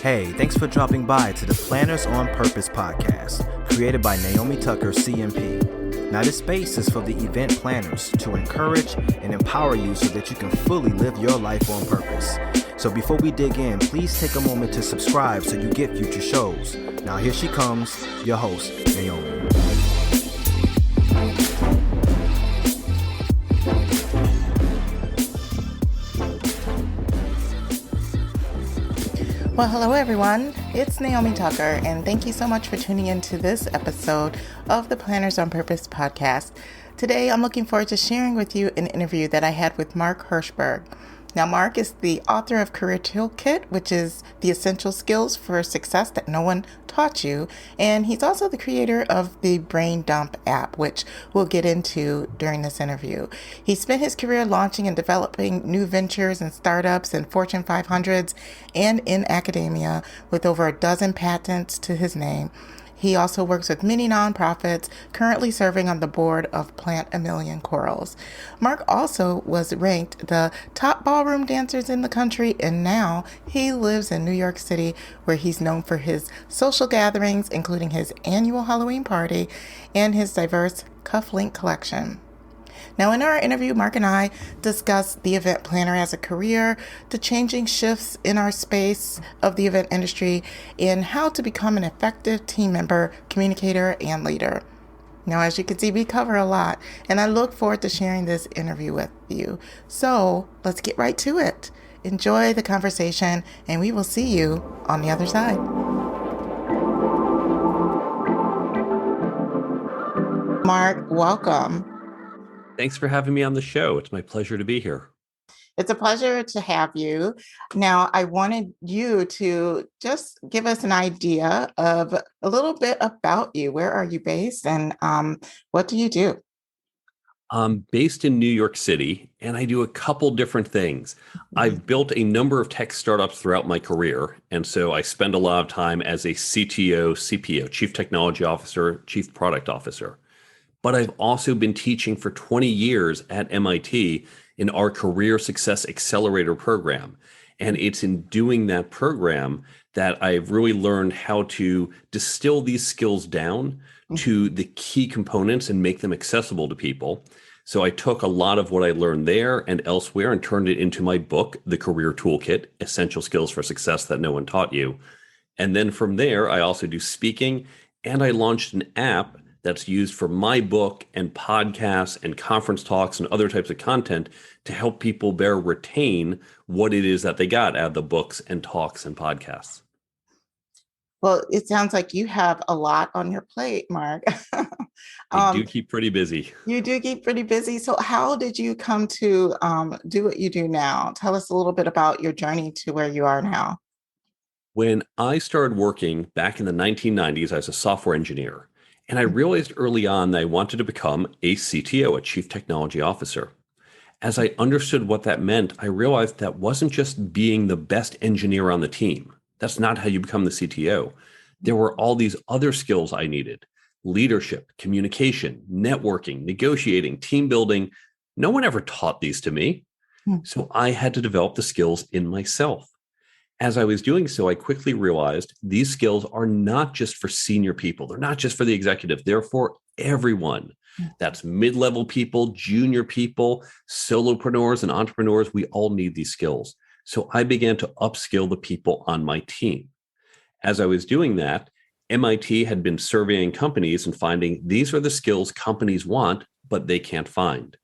Hey, thanks for dropping by to the Planners on Purpose podcast, created by Naomi Tucker, CMP. Now, this space is for the event planners to encourage and empower you so that you can fully live your life on purpose. So before we dig in, please take a moment to subscribe so you get future shows. Now, here she comes, your host, Naomi. Well, hello everyone. It's Naomi Tucker, and thank you so much for tuning into this episode of the Planners on Purpose podcast. Today, I'm looking forward to sharing with you an interview that I had with Mark Herschberg. Now, Mark is the author of Career Toolkit, which is the essential skills for success that no one taught you. And he's also the creator of the Brain Dump app, which we'll get into during this interview. He spent his career launching and developing new ventures and startups in Fortune 500s and in academia with over a dozen patents to his name. He also works with many nonprofits, currently serving on the board of Plant a Million Corals. Mark also was ranked the top ballroom dancers in the country, and now he lives in New York City, where he's known for his social gatherings, including his annual Halloween party and his diverse cufflink collection. Now, in our interview, Mark and I discussed the event planner as a career, the changing shifts in our space of the event industry, and how to become an effective team member, communicator, and leader. Now, as you can see, we cover a lot, and I look forward to sharing this interview with you. So let's get right to it. Enjoy the conversation, and we will see you on the other side. Mark, welcome. Thanks for having me on the show. It's my pleasure to be here. It's a pleasure to have you. Now, I wanted you to just give us an idea of a little bit about you. Where are you based and what do you do? I'm based in New York City, and I do a couple different things. I've built a number of tech startups throughout my career, and so I spend a lot of time as a CTO, CPO, Chief Technology Officer, Chief Product Officer. But I've also been teaching for 20 years at MIT in our Career Success Accelerator program. And it's in doing that program that I've really learned how to distill these skills down to the key components and make them accessible to people. So I took a lot of what I learned there and elsewhere and turned it into my book, The Career Toolkit, Essential Skills for Success That No One Taught You. And then from there, I also do speaking, and I launched an app that's used for my book and podcasts and conference talks and other types of content to help people better retain what it is that they got out of the books and talks and podcasts. Well, it sounds like you have a lot on your plate, Mark. I do keep pretty busy. You do keep pretty busy. So how did you come to do what you do now? Tell us a little bit about your journey to where you are now. When I started working back in the 1990s as a software engineer, and I realized early on that I wanted to become a CTO, a Chief Technology Officer. As I understood what that meant, I realized that wasn't just being the best engineer on the team. That's not how you become the CTO. There were all these other skills I needed: leadership, communication, networking, negotiating, team building. No one ever taught these to me. So I had to develop the skills in myself. As I was doing so, I quickly realized these skills are not just for senior people. They're not just for the executive. They're for everyone. That's mid-level people, junior people, solopreneurs and entrepreneurs. We all need these skills. So I began to upskill the people on my team. As I was doing that, MIT had been surveying companies and finding these are the skills companies want, but they can't find.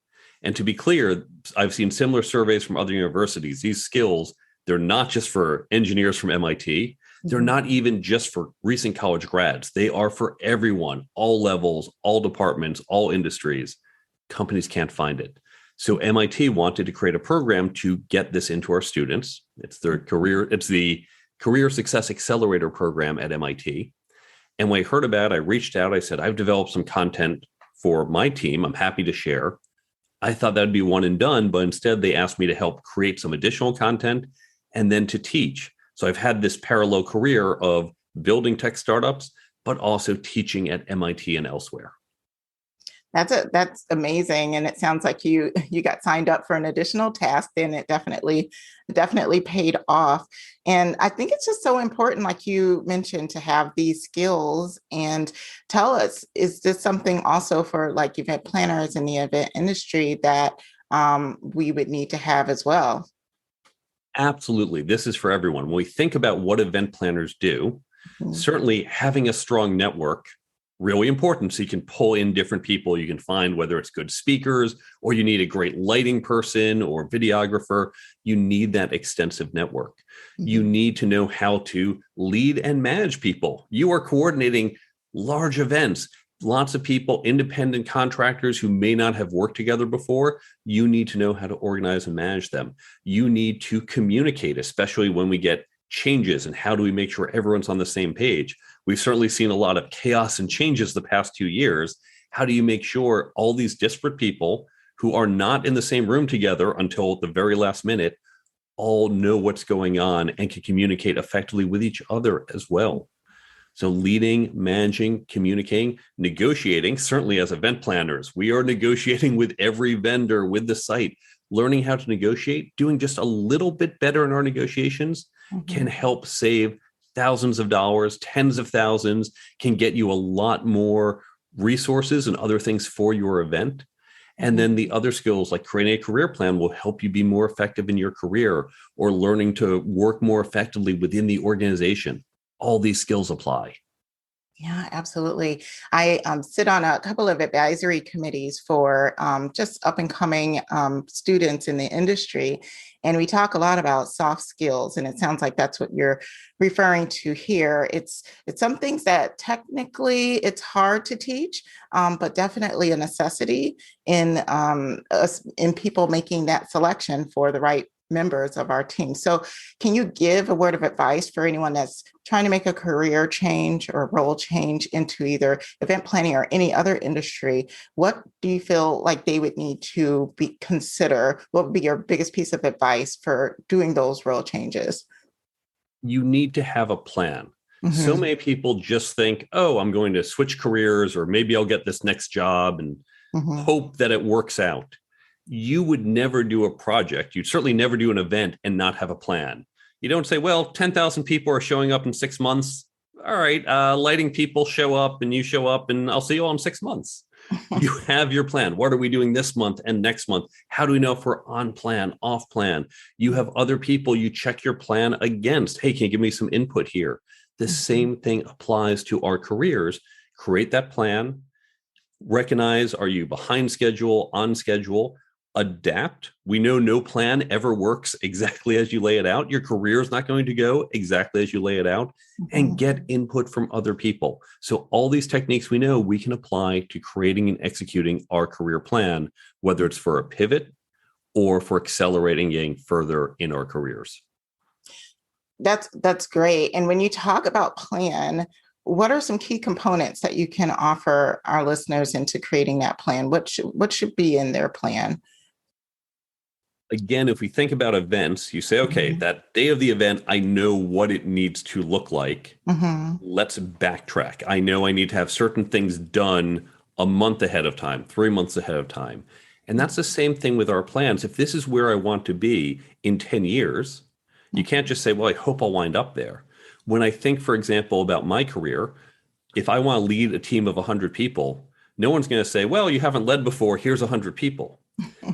And to be clear, I've seen similar surveys from other universities. These skills, they're not just for engineers from MIT. They're not even just for recent college grads. They are for everyone, all levels, all departments, all industries. Companies can't find it. So MIT wanted to create a program to get this into our students. It's the Career Success Accelerator program at MIT. And when I heard about it, I reached out. I said, I've developed some content for my team. I'm happy to share. I thought that'd be one and done, but instead they asked me to help create some additional content and then to teach. So I've had this parallel career of building tech startups, but also teaching at MIT and elsewhere. That's amazing, and it sounds like you got signed up for an additional task, and it definitely paid off. And I think it's just so important, like you mentioned, to have these skills. And tell us, is this something also for like event planners in the event industry that we would need to have as well? Absolutely. This is for everyone. When we think about what event planners do, Mhm. certainly having a strong network, really important. So you can pull in different people. You can find whether it's good speakers or you need a great lighting person or videographer. You need that extensive network. You Mhm. need to know how to lead and manage people. You are coordinating large events, lots of people, independent contractors who may not have worked together before. You need to know how to organize and manage them. You need to communicate, especially when we get changes, and how do we make sure everyone's on the same page. We've certainly seen a lot of chaos and changes the past 2 years. How do you make sure all these disparate people who are not in the same room together until the very last minute all know what's going on and can communicate effectively with each other as well? So leading, managing, communicating, negotiating, certainly as event planners, we are negotiating with every vendor, with the site, learning how to negotiate, doing just a little bit better in our negotiations can Mhm. help save thousands of dollars, tens of thousands, can get you a lot more resources and other things for your event. And Mhm. then the other skills like creating a career plan will help you be more effective in your career, or learning to work more effectively within the organization. All these skills apply. Yeah, absolutely. I sit on a couple of advisory committees for just up and coming students in the industry. And we talk a lot about soft skills, and it sounds like that's what you're referring to here. It's some things that technically it's hard to teach, but definitely a necessity in us in people making that selection for the right members of our team. So, can you give a word of advice for anyone that's trying to make a career change or role change into either event planning or any other industry? What do you feel like they would need to be consider? What would be your biggest piece of advice for doing those role changes? You need to have a plan. So Mm-hmm. many people just think, oh, I'm going to switch careers, or maybe I'll get this next job and Mm-hmm. hope that it works out. You would never do a project. You'd certainly never do an event and not have a plan. You don't say, well, 10,000 people are showing up in 6 months. All right, lighting people show up and you show up, and I'll see you all in 6 months. You have your plan. What are we doing this month and next month? How do we know if we're on plan, off plan? You have other people you check your plan against. Hey, can you give me some input here? The same thing applies to our careers. Create that plan, recognize, are you behind schedule, on schedule, adapt. We know no plan ever works exactly as you lay it out. Your career is not going to go exactly as you lay it out, and Mm-hmm. get input from other people. So all these techniques we know we can apply to creating and executing our career plan, whether it's for a pivot or for accelerating getting further in our careers. That's great. And when you talk about plan, what are some key components that you can offer our listeners into creating that plan? What should be in their plan? Again, if we think about events, you say, okay, Mm-hmm. that day of the event, I know what it needs to look like. Mm-hmm. Let's backtrack. I know I need to have certain things done a month ahead of time, 3 months ahead of time. And that's the same thing with our plans. If this is where I want to be in 10 years, you can't just say, well, I hope I'll wind up there. When I think, for example, about my career, if I want to lead a team of 100 people, no one's going to say, well, you haven't led before, here's 100 people.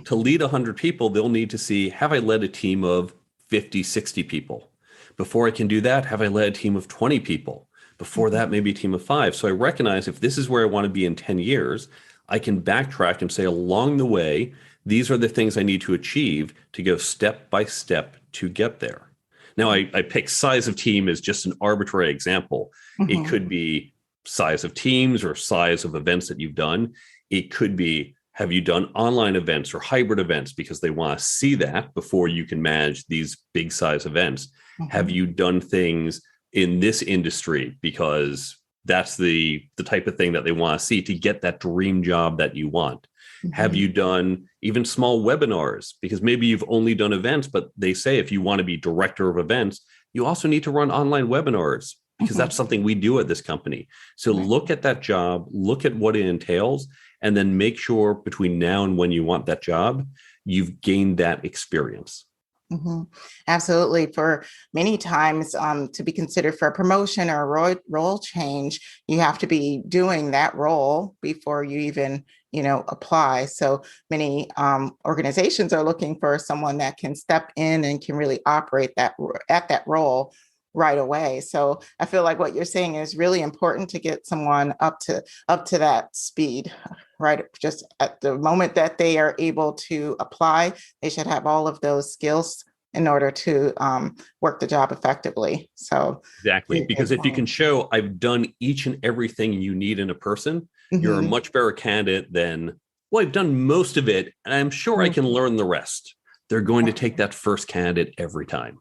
To lead 100 people, they'll need to see, have I led a team of 50, 60 people? Before I can do that, have I led a team of 20 people? Before that, maybe a team of 5. So I recognize if this is where I want to be in 10 years, I can backtrack and say along the way, these are the things I need to achieve to go step by step to get there. Now, I pick size of team as just an arbitrary example. It Mm-hmm. could be size of teams or size of events that you've done. It could be, have you done online events or hybrid events, because they want to see that before you can manage these big size events? Have Mm-hmm. you done things in this industry, because that's the type of thing that they want to see to get that dream job that you want? Have Mm-hmm. you done even small webinars? Because maybe you've only done events, but they say if you want to be director of events, you also need to run online webinars, because Mm-hmm. that's something we do at this company. So Right. look at that job, look at what it entails, and then make sure between now and when you want that job, you've gained that experience. Mm-hmm. Absolutely. For many times, to be considered for a promotion or a role change, you have to be doing that role before you even, apply. So many organizations are looking for someone that can step in and can really operate at that role right away. So I feel like what you're saying is really important to get someone up to that speed, right? Just at the moment that they are able to apply, they should have all of those skills in order to work the job effectively. So exactly, because if you can show I've done each and everything you need in a person, you're a much better candidate than, well, I've done most of it, and I'm sure I can learn the rest. They're going to take that first candidate every time.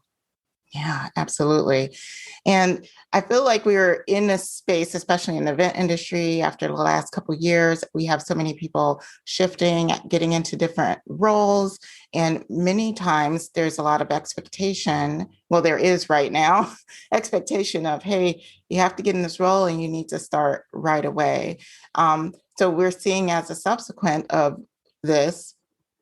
Yeah, absolutely. And I feel like we're in this space, especially in the event industry, after the last couple of years, we have so many people shifting, getting into different roles. And many times there's a lot of expectation. Well, there is right now, expectation of, hey, you have to get in this role and you need to start right away. So we're seeing as a subsequent of this,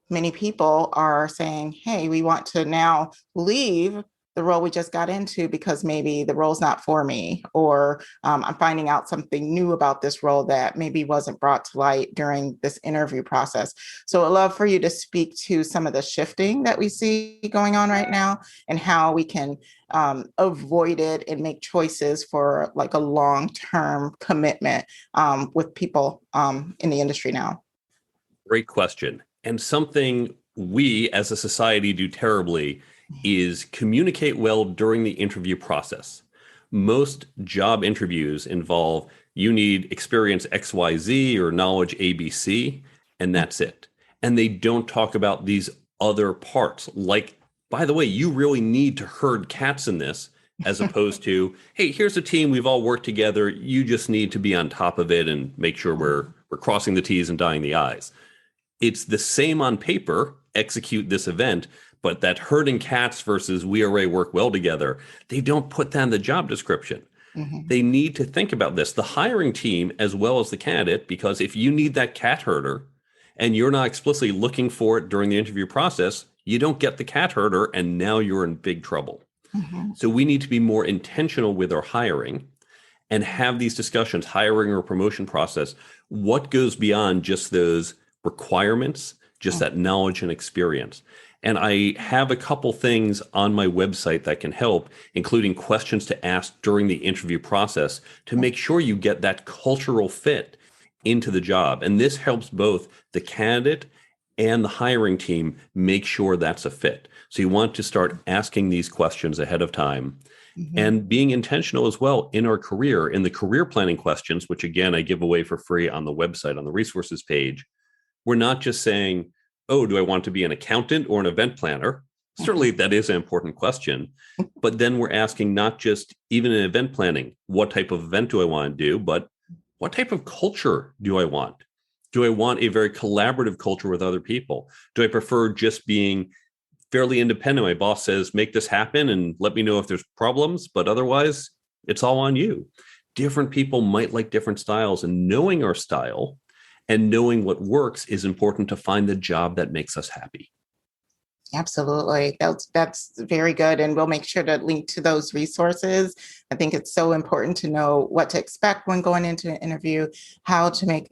many people are saying, hey, we want to now leave the role we just got into because maybe the role's not for me, or I'm finding out something new about this role that maybe wasn't brought to light during this interview process. So I'd love for you to speak to some of the shifting that we see going on right now and how we can avoid it and make choices for like a long-term commitment with people in the industry now. Great question. And something we as a society do terribly is communicate well during the interview process. Most job interviews involve you need experience XYZ or knowledge ABC, and that's it. And they don't talk about these other parts. Like, by the way, you really need to herd cats in this, as opposed to, hey, here's a team, we've all worked together. You just need to be on top of it and make sure we're crossing the T's and dotting the I's. It's the same on paper, execute this event, but that herding cats versus we already work well together, they don't put that in the job description. They need to think about this, the hiring team as well as the candidate, because if you need that cat herder and you're not explicitly looking for it during the interview process, you don't get the cat herder and now you're in big trouble. So we need to be more intentional with our hiring and have these discussions, hiring or promotion process. What goes beyond just those requirements, just that knowledge and experience? And I have a couple things on my website that can help, including questions to ask during the interview process to make sure you get that cultural fit into the job. And this helps both the candidate and the hiring team make sure that's a fit. So you want to start asking these questions ahead of time and being intentional as well in our career, in the career planning questions, which again, I give away for free on the website, on the resources page. We're not just saying, oh, do I want to be an accountant or an event planner? Certainly that is an important question, but then we're asking not just even in event planning, what type of event do I want to do, but what type of culture do I want? Do I want a very collaborative culture with other people? Do I prefer just being fairly independent? My boss says, make this happen and let me know if there's problems, but otherwise it's all on you. Different people might like different styles, and knowing our style and knowing what works is important to find the job that makes us happy. Absolutely. That's very good. And we'll make sure to link to those resources. I think it's so important to know what to expect when going into an interview, how to make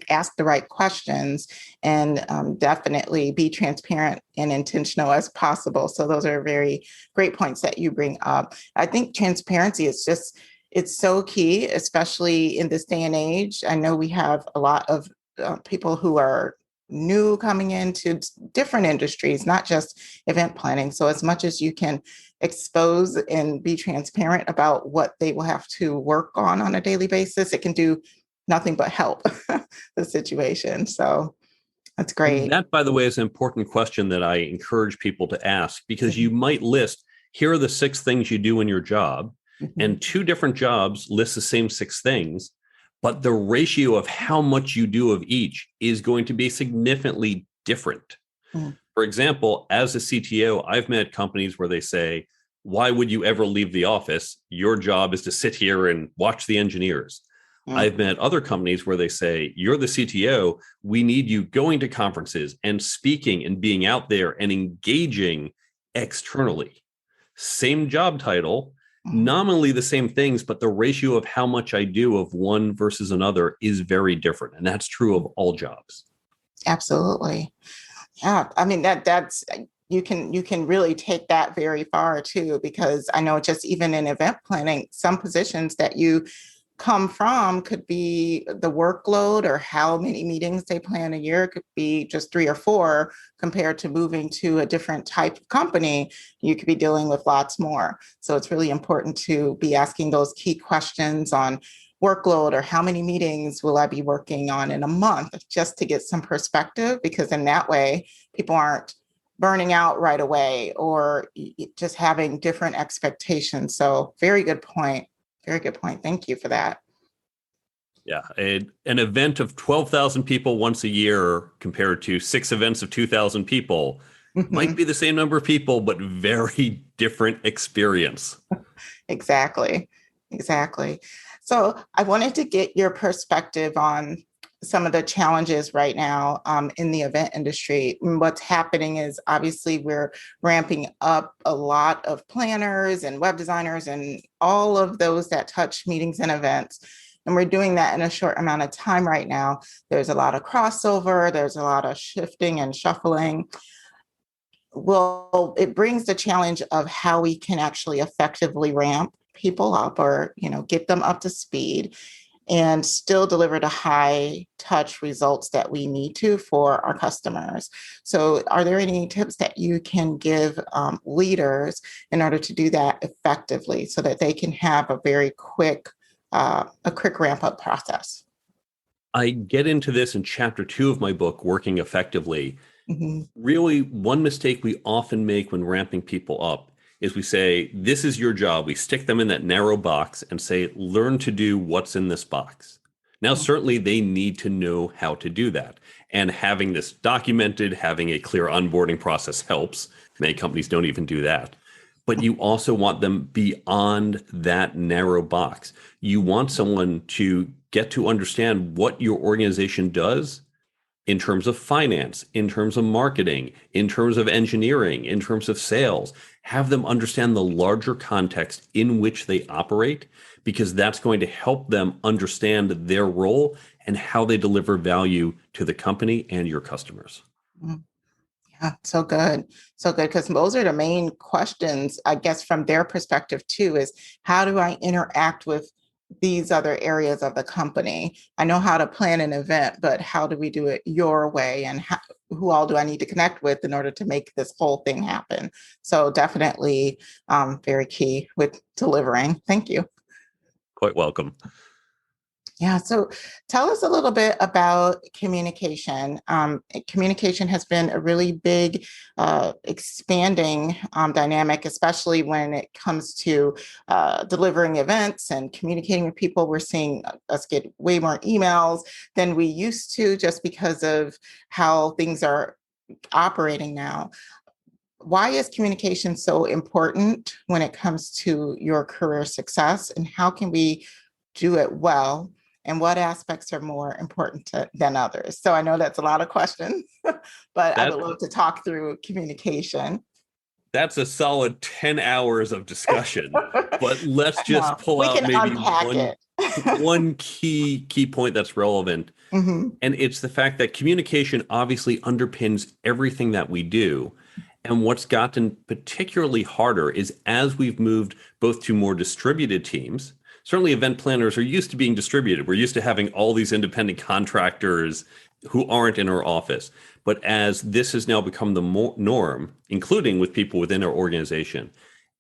ask the right questions, and definitely be transparent and intentional as possible. So those are very great points that you bring up. I think transparency is it's so key, especially in this day and age. I know we have a lot of people who are new coming into different industries, not just event planning. So as much as you can expose and be transparent about what they will have to work on a daily basis, it can do nothing but help the situation. So that's great. And that, by the way, is an important question that I encourage people to ask, because you might list, here are the 6 things you do in your job, and 2 different jobs list the same 6 things, but the ratio of how much you do of each is going to be significantly different. For example, as a CTO, I've met companies where they say, why would you ever leave the office? Your job is to sit here and watch the engineers. I've met other companies where they say, you're the CTO, we need you going to conferences and speaking and being out there and engaging externally. Same job title, nominally the same things, but the ratio of how much I do of one versus another is very different. And that's true of all jobs. Absolutely. Yeah. I mean, that's you can really take that very far too, because I know just even in event planning, some positions that you come from could be the workload or how many meetings they plan a year. It could be just 3 or 4 compared to moving to a different type of company. You could be dealing with lots more. So it's really important to be asking those key questions on workload or how many meetings will I be working on in a month, just to get some perspective, because in that way, people aren't burning out right away or just having different expectations. So very good point. Very good point. Thank you for that. Yeah. An event of 12,000 people once a year compared to 6 events of 2,000 people might be the same number of people, but very different experience. Exactly. Exactly. So I wanted to get your perspective on some of the challenges right now in the event industry. What's happening is obviously we're ramping up a lot of planners and web designers and all of those that touch meetings and events. And we're doing that in a short amount of time right now. There's a lot of crossover. There's a lot of shifting and shuffling. Well, it brings the challenge of how we can actually effectively ramp people up or, get them up to speed and still deliver the high touch results that we need to for our customers. So are there any tips that you can give leaders in order to do that effectively so that they can have a very quick ramp up process? I get into this in chapter 2 of my book, Working Effectively. Really, one mistake we often make when ramping people up is we say, this is your job. We stick them in that narrow box and say, learn to do what's in this box. Now, certainly they need to know how to do that. And having this documented, having a clear onboarding process helps. Many companies don't even do that. But you also want them beyond that narrow box. You want someone to get to understand what your organization does in terms of finance, in terms of marketing, in terms of engineering, in terms of sales. Have them understand the larger context in which they operate, because that's going to help them understand their role and how they deliver value to the company and your customers. Yeah, so good. So good. Because those are the main questions, I guess, from their perspective, too, is how do I interact with these other areas of the company? I know how to plan an event, but how do we do it your way? And who all do I need to connect with in order to make this whole thing happen? So definitely very key with delivering. Thank you. Quite welcome. Yeah. So tell us a little bit about communication. Communication has been a really big expanding dynamic, especially when it comes to delivering events and communicating with people. We're seeing us get way more emails than we used to just because of how things are operating now. Why is communication so important when it comes to your career success, and how can we do it well? And what aspects are more important than others? So I know that's a lot of questions, but I would love to talk through communication. That's a solid 10 hours of discussion, but let's just pull we out can maybe unpack one key point that's relevant. And it's the fact that communication obviously underpins everything that we do. And what's gotten particularly harder is as we've moved both to more distributed teams. Certainly event planners are used to being distributed. We're used to having all these independent contractors who aren't in our office. But as this has now become the norm, including with people within our organization,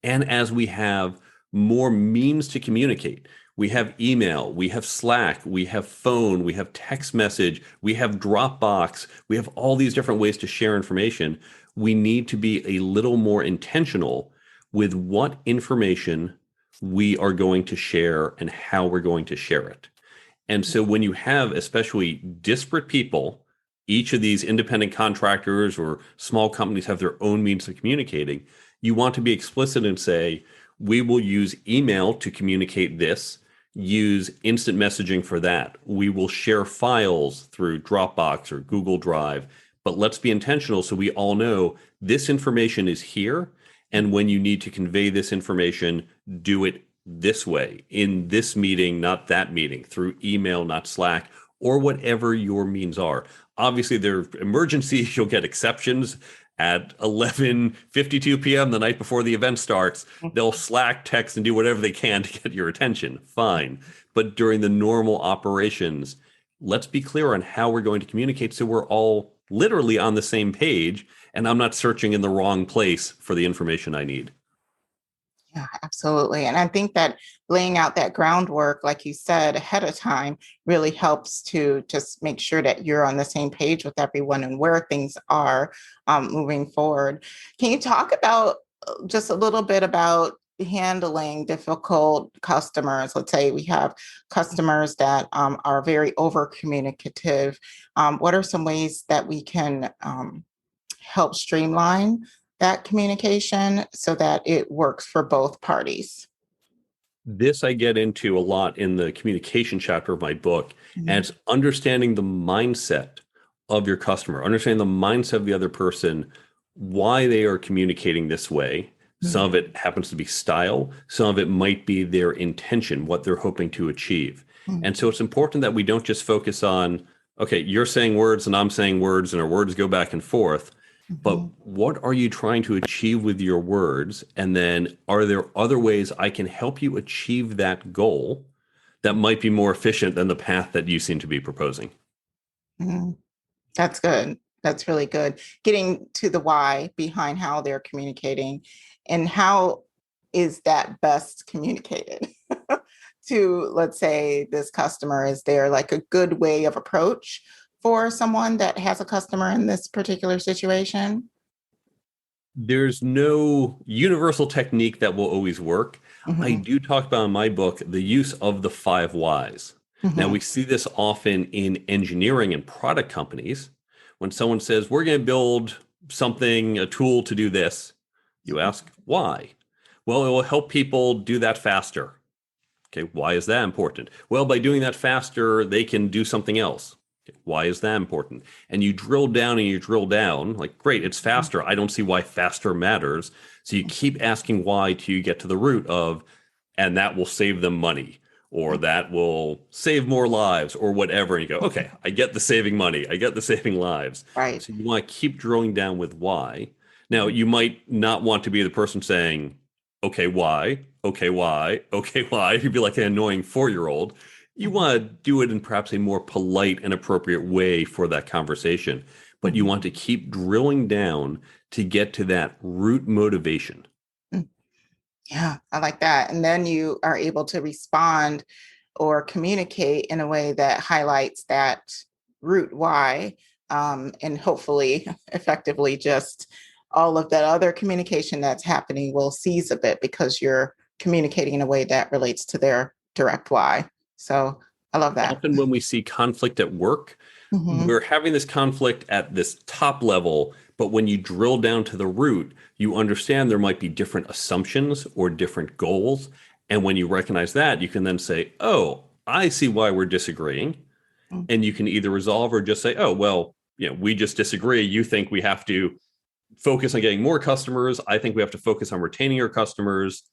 and as we have more means to communicate, we have email, we have Slack, we have phone, we have text message, we have Dropbox, we have all these different ways to share information. We need to be a little more intentional with what information we are going to share and how we're going to share it. And so when you have especially disparate people, each of these independent contractors or small companies have their own means of communicating, you want to be explicit and say, we will use email to communicate this. use instant messaging for that. We will share files through Dropbox or Google Drive, but let's be intentional so we all know this information is here. And when you need to convey this information, do it this way, in this meeting, not that meeting, through email, not Slack, or whatever your means are. Obviously, there are emergencies, you'll get exceptions. At 11:52 p.m. the night before the event starts, they'll Slack, text, and do whatever they can to get your attention. Fine. But during the normal operations, let's be clear on how we're going to communicate so we're all literally on the same page and I'm not searching in the wrong place for the information I need. Yeah, absolutely. And I think that laying out that groundwork, like you said, ahead of time really helps to just make sure that you're on the same page with everyone and where things are moving forward. Can you talk about just a little bit about handling difficult customers? Let's say we have customers that are very over communicative. What are some ways that we can help streamline that communication so that it works for both parties? This I get into a lot in the communication chapter of my book, and Mhm. it's understanding the mindset of your customer, understanding the mindset of the other person, why they are communicating this way. Some of it happens to be style, some of it might be their intention, what they're hoping to achieve. Mhm. And so it's important that we don't just focus on, okay, you're saying words and I'm saying words, and our words go back and forth. But Mhm. what are you trying to achieve with your words? And then are there other ways I can help you achieve that goal that might be more efficient than the path that you seem to be proposing? Mhm. That's good. That's really good. Getting to the why behind how they're communicating and how is that best communicated to, let's say, this customer. Is there like a good way of approach for someone that has a customer in this particular situation? There's no universal technique that will always work. I Mhm. do talk about in my book the use of the five whys. Now, we Mhm. see this often in engineering and product companies. When someone says, we're going to build something, a tool to do this, you ask, why? Well, it will help people do that faster. Okay, why is that important? Well, by doing that faster, they can do something else. Okay, why is that important? And you drill down and you drill down, like, great, it's faster. I don't see why faster matters. So you keep asking why till you get to the root of, and that will save them money, or that will save more lives, or whatever. And you go, okay, I get the saving money, I get the saving lives. Right. So you want to keep drilling down with why. Now, you might not want to be the person saying, okay, why? Okay, why? Okay, why? You'd be like an annoying 4-year-old. You Mhm. want to do it in perhaps a more polite and appropriate way for that conversation, but you Mhm. want to keep drilling down to get to that root motivation. Mm. Yeah, I like that. And then you are able to respond or communicate in a way that highlights that root why, and hopefully effectively just all of that other communication that's happening will cease a bit because you're communicating in a way that relates to their direct why. So I love that. Often when we see conflict at work, Hmm. we're having this conflict at this top level, but when you drill down to the root, you understand there might be different assumptions or different goals. And when you recognize that, you can then say, oh, I see why we're disagreeing. And you can either resolve or just say, oh, well, we just disagree. You think we have to focus on getting more customers. I think we have to focus on retaining our customers.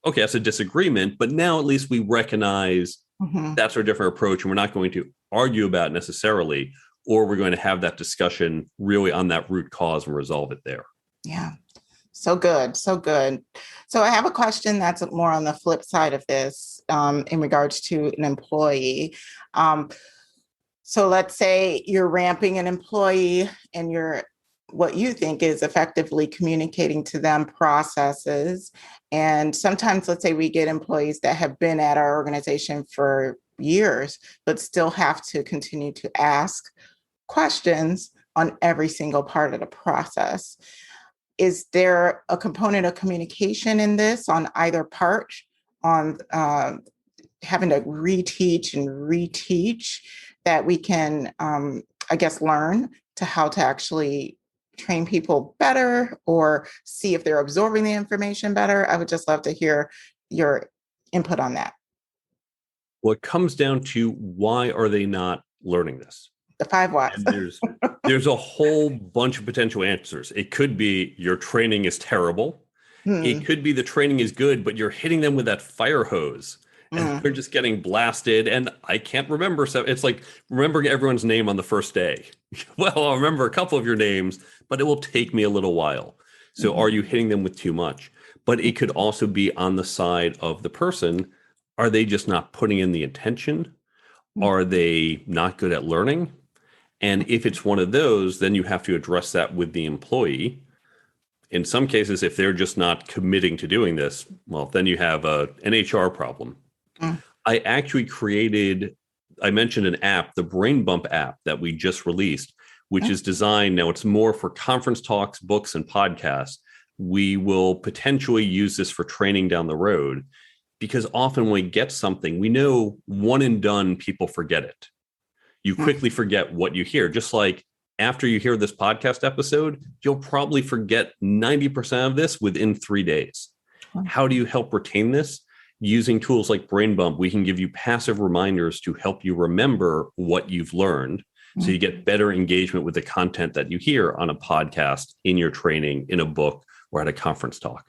Okay, that's a disagreement, but now at least we recognize Hmm. that's our different approach, and we're not going to argue about it necessarily, or we're going to have that discussion really on that root cause and resolve it there. Yeah. So good. So good. So I have a question that's more on the flip side of this, in regards to an employee. Um, So let's say you're ramping an employee and you're what you think is effectively communicating to them processes. And sometimes, let's say we get employees that have been at our organization for years, but still have to continue to ask questions on every single part of the process. Is there a component of communication in this on either part, on having to reteach and reteach that we can, I guess, learn to how to actually train people better or see if they're absorbing the information better? I would just love to hear your input on that. Well, it comes down to, why are they not learning this? The 5 whys. And there's a whole bunch of potential answers. It could be your training is terrible. It could be the training is good, but you're hitting them with that fire hose and they're just getting blasted. And I can't remember. So it's like remembering everyone's name on the first day. Well, I'll remember a couple of your names, but it will take me a little while. So are you hitting them with too much? But it could also be on the side of the person. Are they just not putting in the attention? Are they not good at learning? And if it's one of those, then you have to address that with the employee. In some cases, if they're just not committing to doing this, well, then you have an HR problem. I actually I mentioned an app, the Brain Bump app that we just released, which is designed, now it's more for conference talks, books, and podcasts. We will potentially use this for training down the road, because often when we get something, we know one and done, people forget it. You quickly forget what you hear. Just like after you hear this podcast episode, you'll probably forget 90% of this within 3 days. How do you help retain this? Using tools like Brain Bump, we can give you passive reminders to help you remember what you've learned. So you get better engagement with the content that you hear on a podcast, in your training, in a book, or at a conference talk.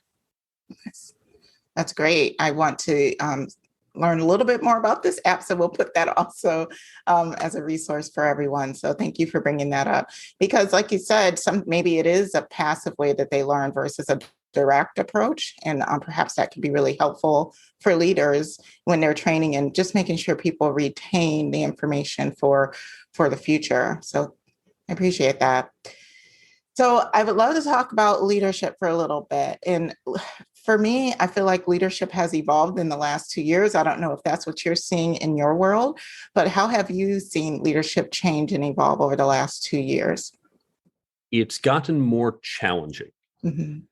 That's great. I want to learn a little bit more about this app, so we'll put that also as a resource for everyone. So thank you for bringing that up, because like you said, maybe it is a passive way that they learn versus a direct approach, and perhaps that can be really helpful for leaders when they're training and just making sure people retain the information for the future. So I appreciate that. So I would love to talk about leadership for a little bit. And for me, I feel like leadership has evolved in the last 2 years. I don't know if that's what you're seeing in your world, but how have you seen leadership change and evolve over the last 2 years? It's gotten more challenging.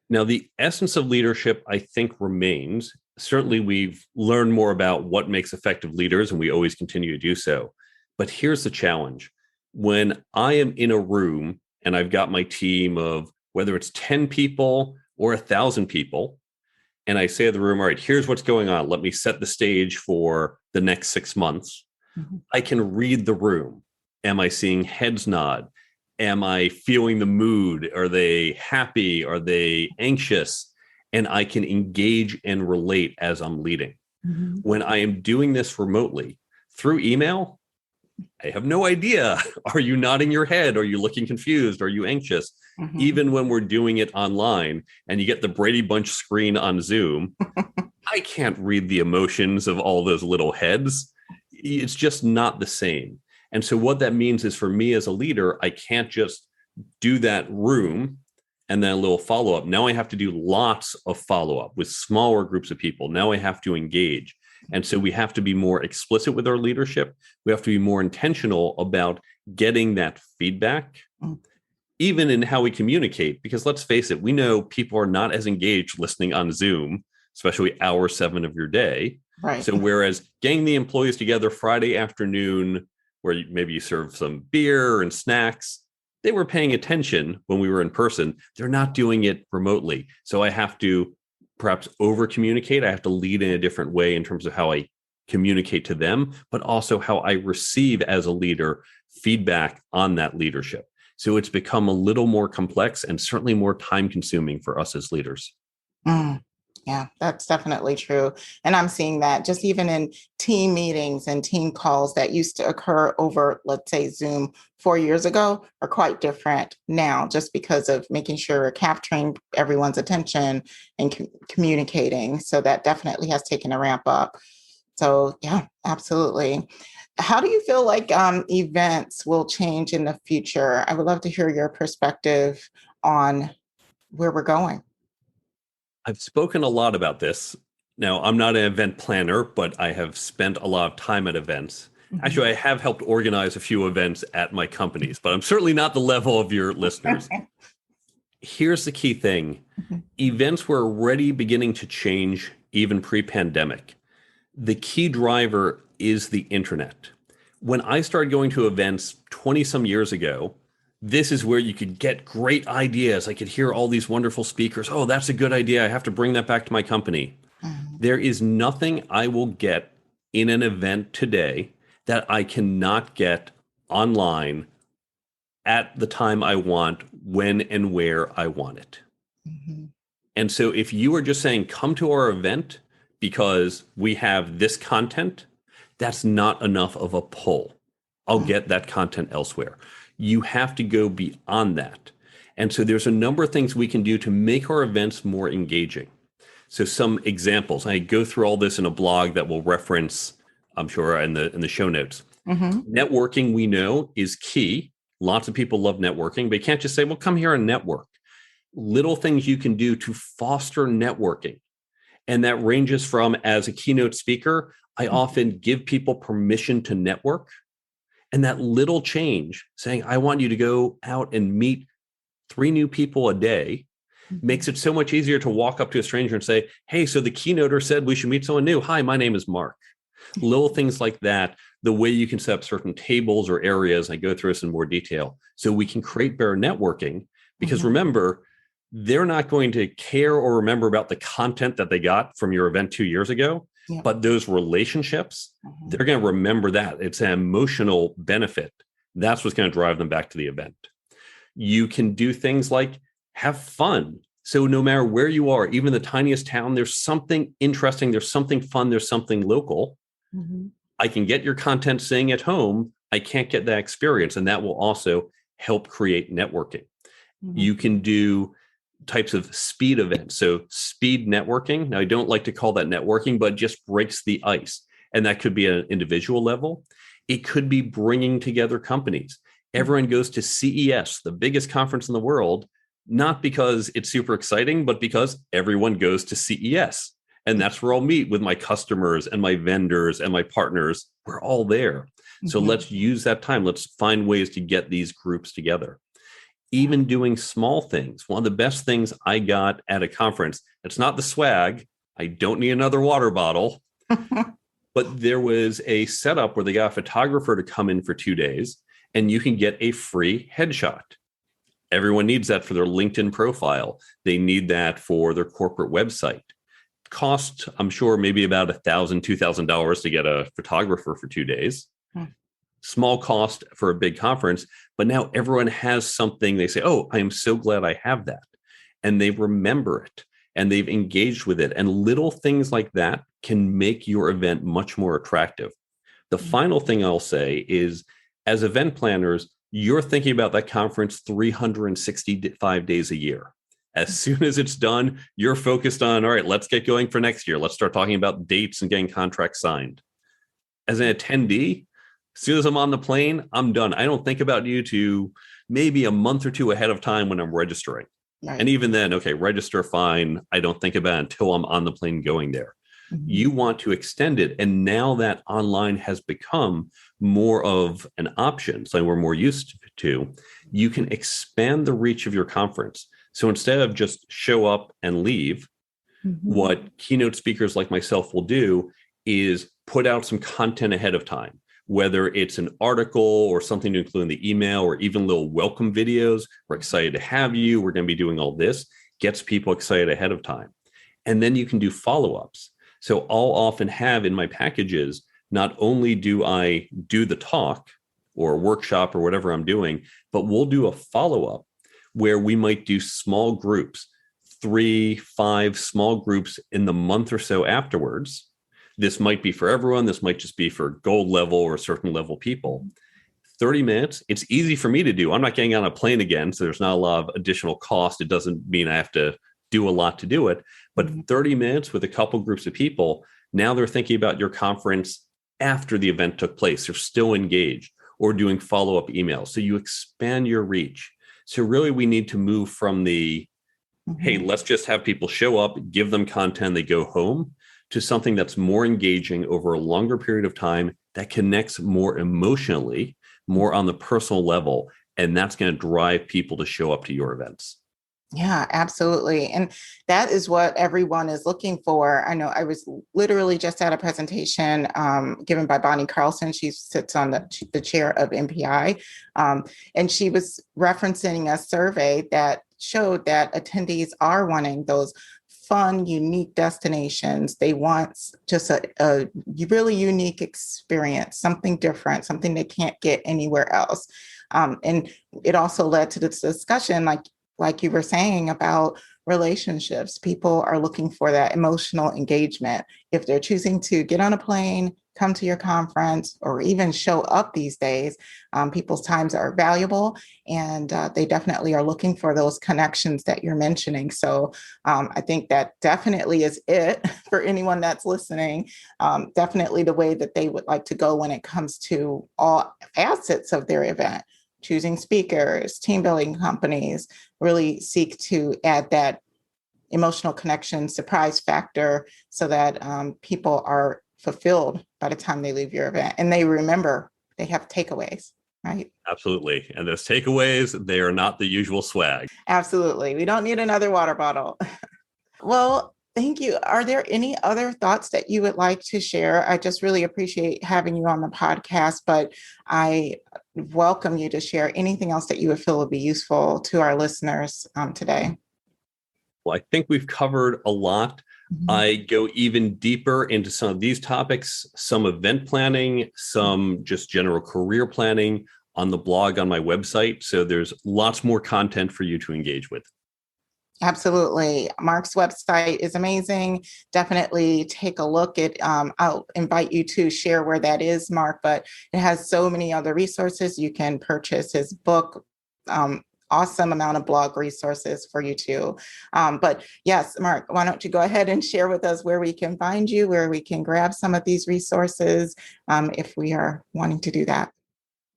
Now, the essence of leadership, I think, remains. Certainly, we've learned more about what makes effective leaders, and we always continue to do so. But here's the challenge. When I am in a room and I've got my team of whether it's 10 people or 1,000 people, and I say to the room, all right, here's what's going on. Let me set the stage for the next 6 months. I can read the room. Am I seeing heads nod? Am I feeling the mood? Are they happy? Are they anxious? And I can engage and relate as I'm leading. When I am doing this remotely through email, I have no idea. Are you nodding your head? Are you looking confused? Are you anxious? Even when we're doing it online and you get the Brady Bunch screen on Zoom, I can't read the emotions of all those little heads. It's just not the same. And so what that means is, for me as a leader, I can't just do that room and then a little follow-up. Now I have to do lots of follow-up with smaller groups of people. Now I have to engage. And so we have to be more explicit with our leadership. We have to be more intentional about getting that feedback, even in how we communicate, because let's face it, we know people are not as engaged listening on Zoom, especially hour 7 of your day. Right. So whereas getting the employees together Friday afternoon, where maybe you serve some beer and snacks, they were paying attention when we were in person. They're not doing it remotely. So I have to perhaps over communicate. I have to lead in a different way in terms of how I communicate to them, but also how I receive as a leader feedback on that leadership. So it's become a little more complex and certainly more time consuming for us as leaders. Yeah, that's definitely true. And I'm seeing that just even in team meetings and team calls that used to occur over, let's say, Zoom 4 years ago are quite different now, just because of making sure we're capturing everyone's attention and communicating. So that definitely has taken a ramp up. So yeah, absolutely. How do you feel like events will change in the future? I would love to hear your perspective on where we're going. I've spoken a lot about this. Now, I'm not an event planner, but I have spent a lot of time at events. Actually, I have helped organize a few events at my companies, but I'm certainly not the level of your listeners. Here's the key thing. Events were already beginning to change even pre-pandemic. The key driver is the internet. When I started going to events 20 some years ago, this is where you could get great ideas. I could hear all these wonderful speakers. Oh, that's a good idea. I have to bring that back to my company. There is nothing I will get in an event today that I cannot get online at the time I want, when and where I want it. Mm-hmm. And so if you are just saying, come to our event because we have this content, that's not enough of a pull. I'll get that content elsewhere. You have to go beyond that. And so there's a number of things we can do to make our events more engaging. So some examples, I go through all this in a blog that we'll reference, I'm sure, in the show notes. Mm-hmm. Networking, we know, is key. Lots of people love networking, but you can't just say, well, come here and network. Little things you can do to foster networking. And that ranges from, as a keynote speaker, I often give people permission to network. And that little change, saying, I want you to go out and meet 3 new people a day, makes it so much easier to walk up to a stranger and say, hey, so the keynoter said we should meet someone new. Hi, my name is Mark. Little things like that, the way you can set up certain tables or areas, I go through this in more detail, so we can create better networking. Because remember, they're not going to care or remember about the content that they got from your event 2 years ago, but those relationships, they're going to remember that. It's an emotional benefit. That's what's going to drive them back to the event. You can do things like have fun. So no matter where you are, even the tiniest town, there's something interesting, there's something fun, there's something local. I can get your content staying at home. I can't get that experience. And that will also help create networking. You can do types of speed events. So speed networking. Now, I don't like to call that networking, but just breaks the ice. And that could be at an individual level. It could be bringing together companies. Everyone goes to CES, the biggest conference in the world, not because it's super exciting, but because everyone goes to CES. And that's where I'll meet with my customers and my vendors and my partners. We're all there. So let's use that time. Let's find ways to get these groups together. Even doing small things. One of the best things I got at a conference, it's not the swag. I don't need another water bottle. But there was a setup where they got a photographer to come in for 2 days, and you can get a free headshot. Everyone needs that for their LinkedIn profile. They need that for their corporate website. Cost, I'm sure, maybe about $1,000, $2,000 to get a photographer for 2 days. Small cost for a big conference, but now everyone has something. They say, oh, I am so glad I have that. And they remember it and they've engaged with it. And little things like that can make your event much more attractive. The final thing I'll say is, as event planners, you're thinking about that conference 365 days a year. As soon as it's done, you're focused on, all right, let's get going for next year. Let's start talking about dates and getting contracts signed. As an attendee, as soon as I'm on the plane, I'm done. I don't think about you to maybe a month or 2 ahead of time when I'm registering. And even then, okay, register, fine. I don't think about it until I'm on the plane going there. You want to extend it. And now that online has become more of an option, something we're more used to, you can expand the reach of your conference. So instead of just show up and leave, what keynote speakers like myself will do is put out some content ahead of time, whether it's an article or something to include in the email or even little welcome videos. We're excited to have you. We're going to be doing all this. Gets people excited ahead of time. And then you can do follow-ups. So I'll often have in my packages, not only do I do the talk or workshop or whatever I'm doing, but we'll do a follow-up where we might do small groups, 3, 5 small groups in the month or so afterwards. This might be for everyone. This might just be for gold level or certain level people. 30 minutes. It's easy for me to do. I'm not getting on a plane again, so there's not a lot of additional cost. It doesn't mean I have to do a lot to do it. But 30 minutes with a couple groups of people, now they're thinking about your conference after the event took place. They're still engaged or doing follow-up emails. So you expand your reach. So really, we need to move from the, hey, let's just have people show up, give them content, they go home, to something that's more engaging over a longer period of time that connects more emotionally, more on the personal level. And that's going to drive people to show up to your events. Yeah, absolutely. And that is what everyone is looking for. I know I was literally just at a presentation given by Bonnie Carlson. She sits on the chair of MPI. And she was referencing a survey that showed that attendees are wanting those fun, unique destinations. They want just a really unique experience, something different, something they can't get anywhere else. And it also led to this discussion, like you were saying, about relationships. People are looking for that emotional engagement. If they're choosing to get on a plane, come to your conference, or even show up these days, people's times are valuable, and they definitely are looking for those connections that you're mentioning. So I think that definitely is it for anyone that's listening. Definitely the way that they would like to go when it comes to all facets of their event. Choosing speakers, team building companies, really seek to add that emotional connection, surprise factor, so that people are fulfilled by the time they leave your event. And they remember, they have takeaways, right? Absolutely. And those takeaways, they are not the usual swag. Absolutely. We don't need another water bottle. Well, thank you. Are there any other thoughts that you would like to share? I just really appreciate having you on the podcast, but I welcome you to share anything else that you would feel would be useful to our listeners today. Well, I think we've covered a lot. Mm-hmm. I go even deeper into some of these topics, some event planning, some just general career planning on the blog on my website. So there's lots more content for you to engage with. Absolutely. Mark's website is amazing. Definitely take a look at, I'll invite you to share where that is, Mark, but it has so many other resources. You can purchase his book, awesome amount of blog resources for you too. But yes, Mark, why don't you go ahead and share with us where we can find you, where we can grab some of these resources if we are wanting to do that.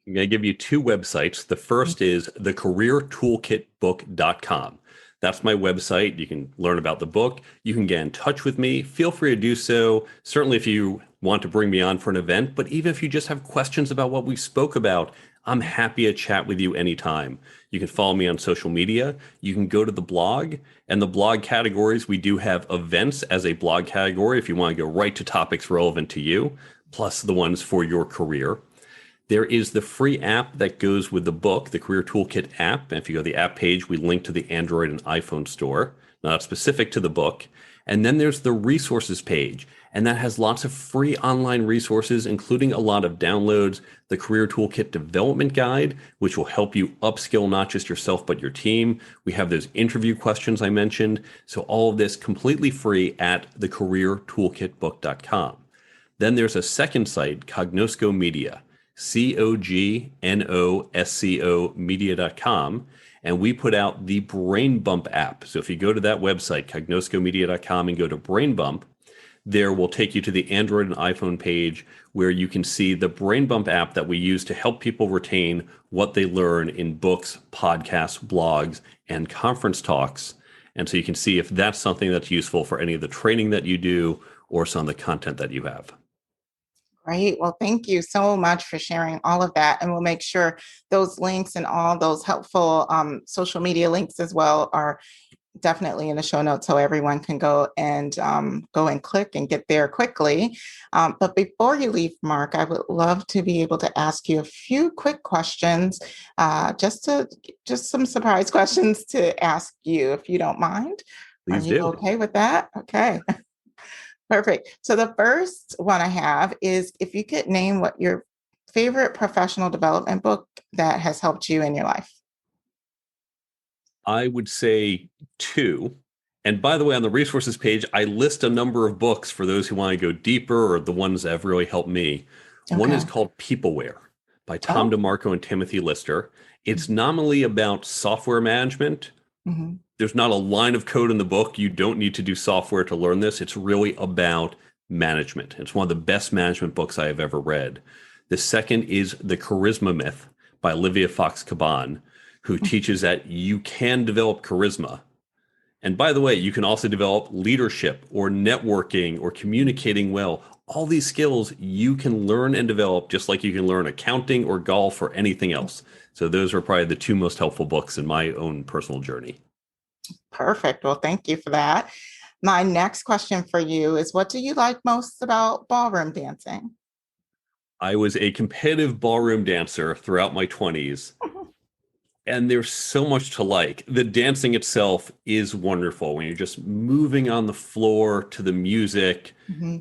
I'm going to give you two websites. The first is the careertoolkitbook.com. That's my website. You can learn about the book. You can get in touch with me. Feel free to do so. Certainly if you want to bring me on for an event, but even if you just have questions about what we spoke about, I'm happy to chat with you anytime. You can follow me on social media. You can go to the blog, and the blog categories, we do have events as a blog category if you want to go right to topics relevant to you, plus the ones for your career. There is the free app that goes with the book, the Career Toolkit app. And if you go to the app page, we link to the Android and iPhone store, not specific to the book. And then there's the resources page, and that has lots of free online resources, including a lot of downloads, the Career Toolkit Development Guide, which will help you upskill not just yourself, but your team. We have those interview questions I mentioned. So all of this completely free at thecareertoolkitbook.com. Then there's a second site, Cognosco Media. COGNOSCO media.com, and we put out the Brain Bump app. So if you go to that website, cognoscomedia.com, and go to Brain Bump, there will take you to the Android and iPhone page where you can see the Brain Bump app that we use to help people retain what they learn in books, podcasts, blogs, and conference talks. And so you can see if that's something that's useful for any of the training that you do or some of the content that you have. Great. Well, thank you so much for sharing all of that. And we'll make sure those links and all those helpful social media links as well are definitely in the show notes so everyone can go and click and get there quickly. But before you leave, Mark, I would love to be able to ask you a few quick questions, just some surprise questions to ask you, if you don't mind. Please Are you do. okay with that? Okay. Perfect. So the first one I have is if you could name what your favorite professional development book that has helped you in your life. I would say two. And by the way, on the resources page, I list a number of books for those who want to go deeper or the ones that have really helped me. Okay. One is called Peopleware by Tom DeMarco and Timothy Lister. It's nominally about software management. Mm-hmm. There's not a line of code in the book. You don't need to do software to learn this. It's really about management. It's one of the best management books I have ever read. The second is The Charisma Myth by Olivia Fox-Caban, who teaches that you can develop charisma. And by the way, you can also develop leadership or networking or communicating well. All these skills you can learn and develop just like you can learn accounting or golf or anything else. So those are probably the two most helpful books in my own personal journey. Perfect. Well, thank you for that. My next question for you is, what do you like most about ballroom dancing? I was a competitive ballroom dancer throughout my 20s. And there's so much to like. The dancing itself is wonderful. When you're just moving on the floor to the music, Hmm.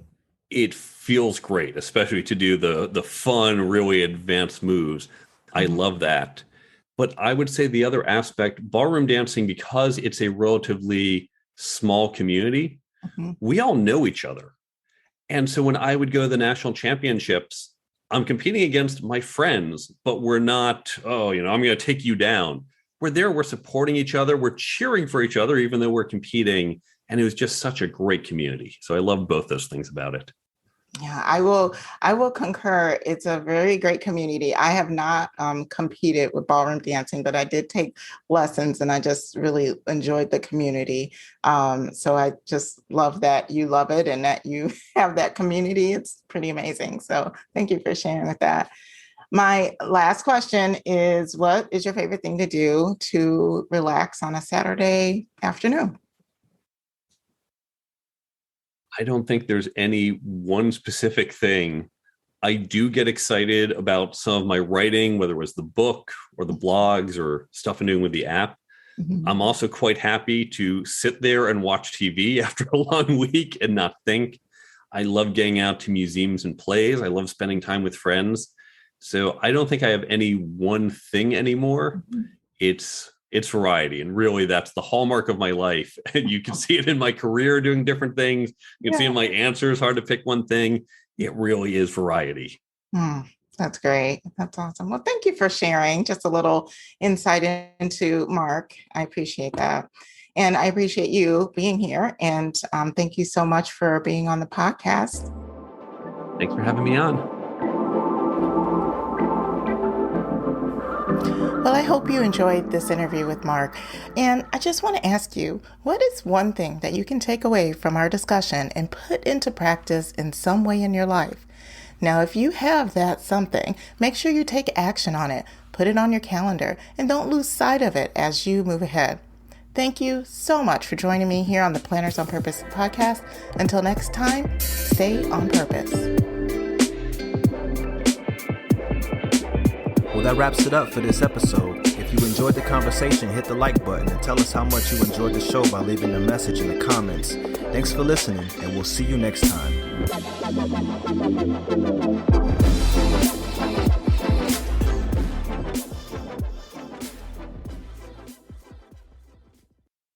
it feels great, especially to do the fun, really advanced moves. I Hmm. love that. But I would say the other aspect, ballroom dancing, because it's a relatively small community, Hmm. we all know each other. And so when I would go to the national championships, I'm competing against my friends, but we're not, oh, I'm going to take you down. We're there, we're supporting each other, we're cheering for each other, even though we're competing. And it was just such a great community. So I love both those things about it. Yeah, I will concur. It's a very great community. I have not competed with ballroom dancing, but I did take lessons and I just really enjoyed the community. So I just love that you love it and that you have that community. It's pretty amazing. So thank you for sharing with that. My last question is, what is your favorite thing to do to relax on a Saturday afternoon? I don't think there's any one specific thing. I do get excited about some of my writing, whether it was the book or the blogs or stuff I'm doing with the app. Mhm. I'm also quite happy to sit there and watch TV after a long week and not think. I love getting out to museums and plays. I love spending time with friends. So I don't think I have any one thing anymore. It's variety, and really that's the hallmark of my life. And you can see it in my career doing different things. You can see in Yeah. my answers hard to pick one thing. It really is variety. Hmm, that's great. That's awesome. Well, thank you for sharing just a little insight into Mark. I appreciate that. And I appreciate you being here. And thank you so much for being on the podcast. Thanks for having me on. Well, I hope you enjoyed this interview with Mark. And I just want to ask you, what is one thing that you can take away from our discussion and put into practice in some way in your life? Now, if you have that something, make sure you take action on it, put it on your calendar, and don't lose sight of it as you move ahead. Thank you so much for joining me here on the Planners on Purpose podcast. Until next time, stay on purpose. Well, that wraps it up for this episode. If you enjoyed the conversation, hit the like button and tell us how much you enjoyed the show by leaving a message in the comments. Thanks for listening, and we'll see you next time.